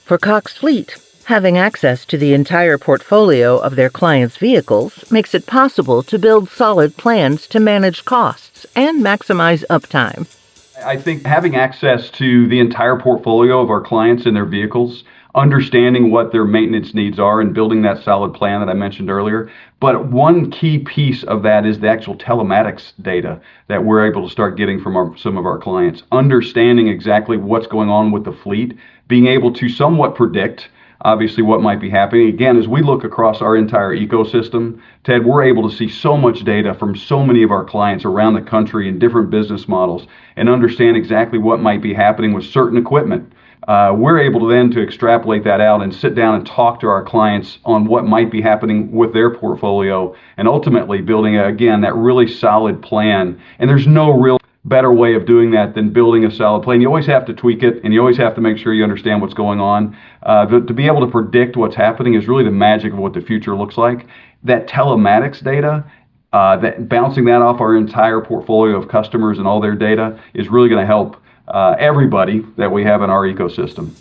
For Cox Fleet, having access to the entire portfolio of their clients' vehicles makes it possible to build solid plans to manage costs and maximize uptime. I think having access to the entire portfolio of our clients and their vehicles, understanding what their maintenance needs are and building that solid plan that I mentioned earlier. But one key piece of that is the actual telematics data that we're able to start getting from some of our clients, understanding exactly what's going on with the fleet, being able to somewhat predict obviously what might be happening. Again, as we look across our entire ecosystem, Ted, we're able to see so much data from so many of our clients around the country in different business models and understand exactly what might be happening with certain equipment. We're able to then to extrapolate that out and sit down and talk to our clients on what might be happening with their portfolio and ultimately building, again, that really solid plan. And there's no real better way of doing that than building a solid plan. You always have to tweak it, and you always have to make sure you understand what's going on. But to be able to predict what's happening is really the magic of what the future looks like. That telematics data, that bouncing that off our entire portfolio of customers and all their data is really going to help everybody that we have in our ecosystem.